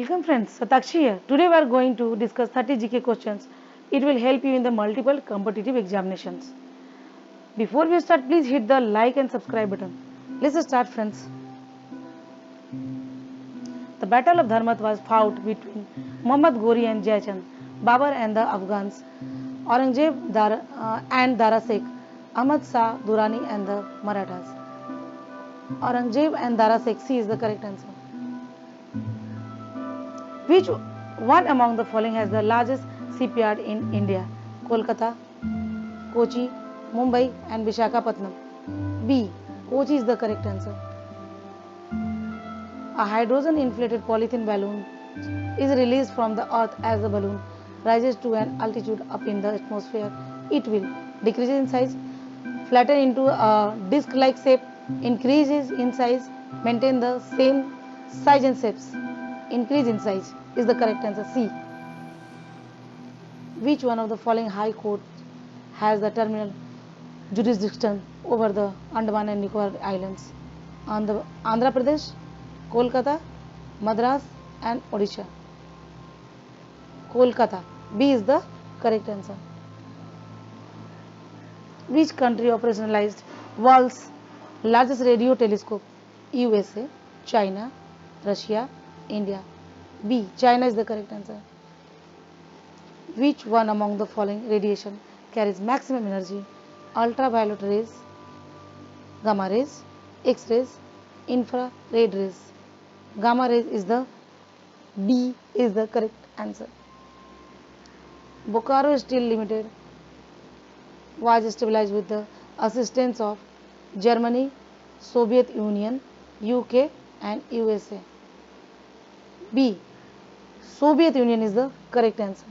Welcome friends, Satakshi here. Today we are going to discuss 30 GK questions. It will help you in the multiple competitive examinations. Before we start, please hit the like and subscribe button. Let's start friends. The Battle of Dharmat was fought between Muhammad Ghori and Jaichand, Babur and the Afghans, Aurangzeb and Dara Sheikh, Ahmad Shah Durrani and the Marathas. Aurangzeb and Dara Sheikh, C is the correct answer. Which one among the following has the largest shipyard in India? Kolkata, Kochi, Mumbai and Visakhapatnam. B. Kochi is the correct answer. A hydrogen inflated polythene balloon is released from the earth as the balloon rises to an altitude up in the atmosphere. It will decrease in size, flatten into a disc-like shape, increases in size, maintain the same size and shapes. Increase in size is the correct answer. C. Which one of the following high courts has the terminal jurisdiction over the Andaman and Nicobar Islands? Andhra Pradesh, Kolkata, Madras and Odisha. Kolkata. B is the correct answer. Which country operationalized world's largest radio telescope? USA, China, Russia, India. B. China is the correct answer. Which one among the following radiation carries maximum energy? Ultraviolet rays, gamma rays, X-rays, infrared rays. Gamma rays is the B is the correct answer. Bokaro Steel Limited was established with the assistance of Germany, Soviet Union, UK and USA. B. Soviet Union is the correct answer.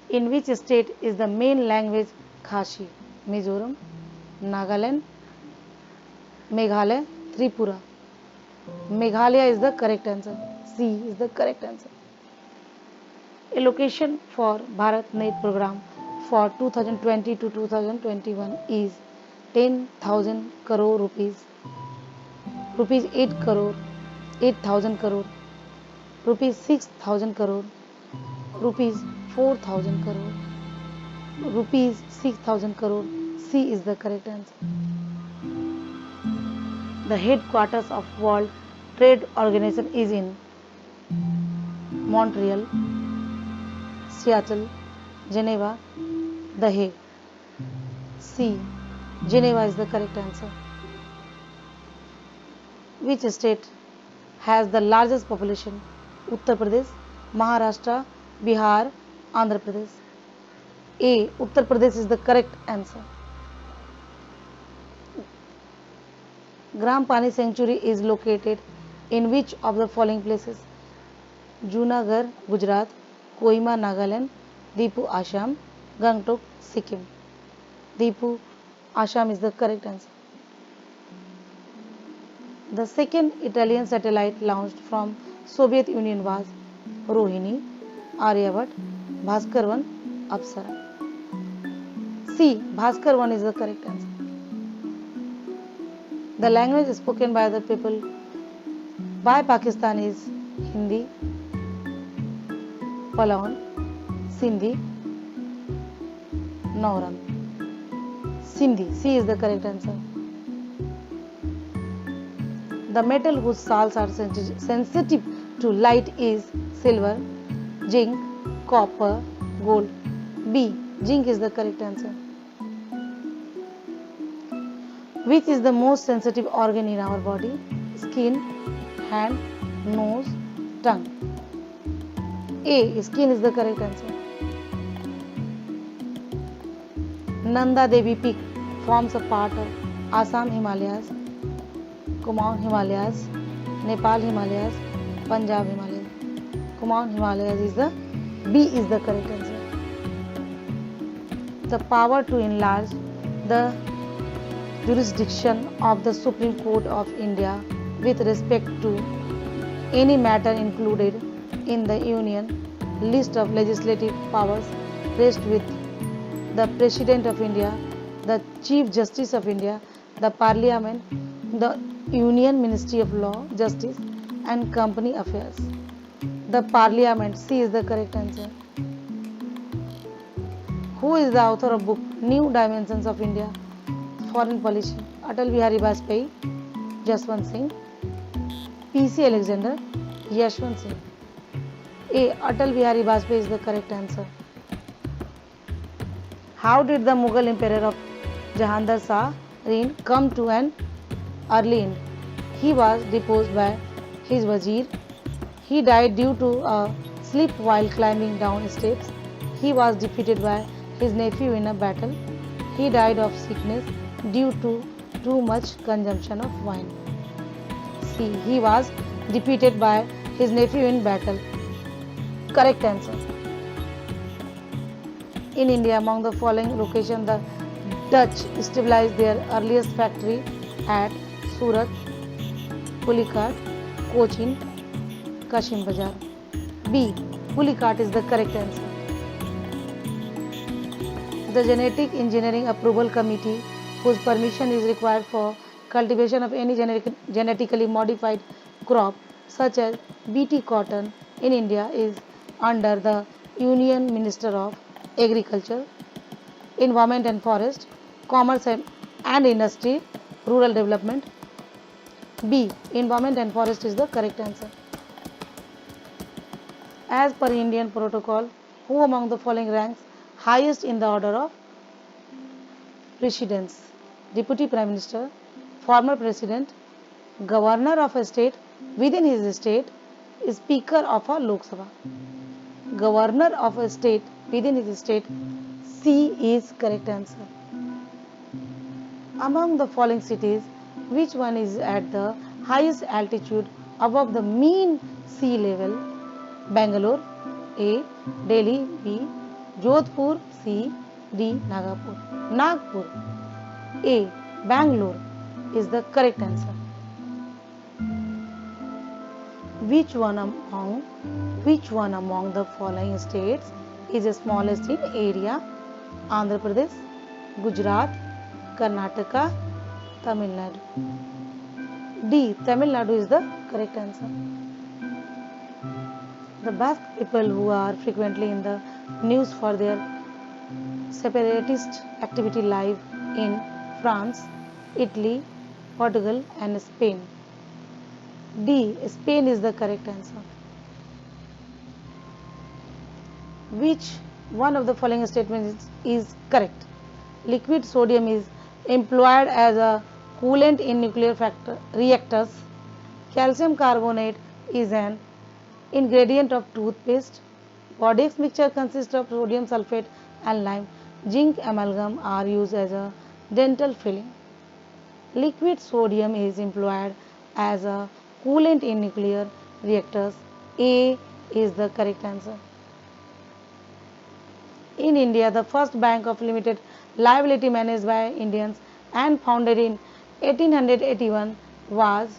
In which state is the main language Khashi? Mizoram, Nagaland, Meghalaya, Tripura. Meghalaya is the correct answer. C is the correct answer. Allocation for BharatNet program for 2020 to 2021 is 10,000 crore rupees, rupees 8 crore, 8,000 crore, rupees 6,000 crore, rupees 4,000 crore, rupees 6,000 crore. C is the correct answer. The headquarters of World Trade Organization is in Montreal, Seattle, Geneva, The Hague. C. Geneva is the correct answer. Which state has the largest population? Uttar Pradesh, Maharashtra, Bihar, Andhra Pradesh. A. Uttar Pradesh is the correct answer. Gram Pani Sanctuary is located in which of the following places? Junagadh, Gujarat, Kohima, Nagaland, Dipu, Assam, Gangtok, Sikkim. Dipu, Assam is the correct answer. The second Italian satellite launched from Soviet Union was Rohini, Aryabhat, Bhaskar 1, Apsara. C. Bhaskar 1 is the correct answer. The language spoken by the people by Pakistan is Hindi, Palawan, Sindhi, Nauran. Sindhi. C is the correct answer. The metal whose salts are sensitive to light is silver, zinc, copper, gold. B. Zinc is the correct answer. Which is the most sensitive organ in our body? Skin, hand, nose, tongue. A. Skin is the correct answer. Nanda Devi Peak forms a part of Assam Himalayas, Kumaon Himalayas, Nepal Himalayas, Punjab Himalayas. Kumaon Himalayas is the B is the correct answer. The power to enlarge the jurisdiction of the Supreme Court of India with respect to any matter included in the Union list of legislative powers rests with the President of India, the Chief Justice of India, the Parliament, the Union Ministry of Law, Justice and Company Affairs. The Parliament. C is the correct answer. Who is the author of book New Dimensions of India Foreign Policy? Atal Bihari Vajpayee, Jaswant Singh, P.C. Alexander, Yashwant Singh. A. Atal Bihari Vajpayee is the correct answer. How did the Mughal Emperor of Jahandar Shah reign come to an early end? He was deposed by his Wazir. He died due to a slip while climbing down steps. He was defeated by his nephew in a battle. He died of sickness due to too much consumption of wine. C. He was defeated by his nephew in battle. Correct answer. In India, among the following locations, the Dutch established their earliest factory at Surat, Pulicat, Cochin, Kashim Bazar. B. Pulicat is the correct answer. The Genetic Engineering Approval Committee, whose permission is required for cultivation of any genetically modified crop such as BT cotton in India, is under the Union Minister of Agriculture, Environment and Forest, Commerce and Industry, Rural Development. B. Environment and Forest is the correct answer. As per Indian protocol, who among the following ranks highest in the order of precedence? Deputy Prime Minister, former President, Governor of a state within his state, Speaker of a Lok Sabha. Governor of a state within his state. C is correct answer. Among the following cities, which one is at the highest altitude above the mean sea level? Bangalore. A. Delhi. B. Jodhpur. C. D. Nagpur. A. Bangalore is the correct answer. Which one among the following states is the smallest in area? Andhra Pradesh, Gujarat, Karnataka, Tamil Nadu. D. Tamil Nadu is the correct answer. The Basque people, who are frequently in the news for their separatist activity, live in France, Italy, Portugal and Spain. D. Spain is the correct answer. Which one of the following statements is correct? Liquid sodium is employed as a coolant in nuclear reactors. Calcium carbonate is an ingredient of toothpaste. Codex mixture consists of sodium sulfate and lime. Zinc amalgam are used as a dental filling. Liquid sodium is employed as a coolant in nuclear reactors. A is the correct answer. In India, the first bank of limited liability managed by Indians and founded in 1881 was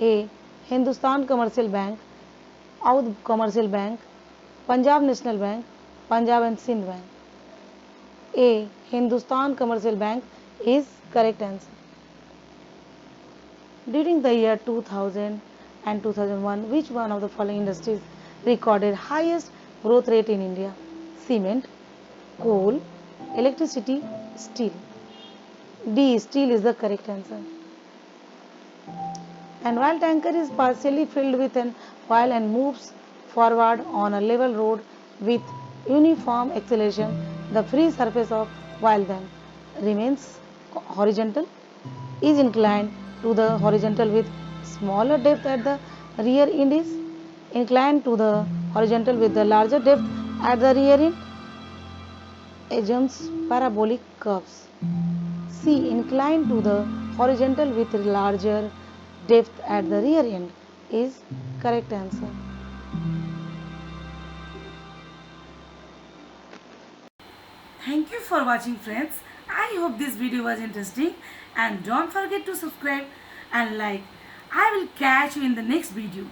A. Hindustan Commercial Bank, Oudh Commercial Bank, Punjab National Bank, Punjab and Sindh Bank. A. Hindustan Commercial Bank is correct answer. During the year 2000 and 2001, which one of the following industries recorded highest growth rate in India? Cement, coal, electricity, steel. D. Steel is the correct answer. An oil tanker is partially filled with an oil and moves forward on a level road with uniform acceleration. The free surface of oil then remains horizontal, is inclined to the horizontal with smaller depth at the rear end, is inclined to the horizontal with the larger depth at the rear end, assumes parabolic curves. C. Inclined to the horizontal with larger depth at the rear end is correct answer. Thank you for watching, friends. I hope this video was interesting, and don't forget to subscribe and like. I will catch you in the next video.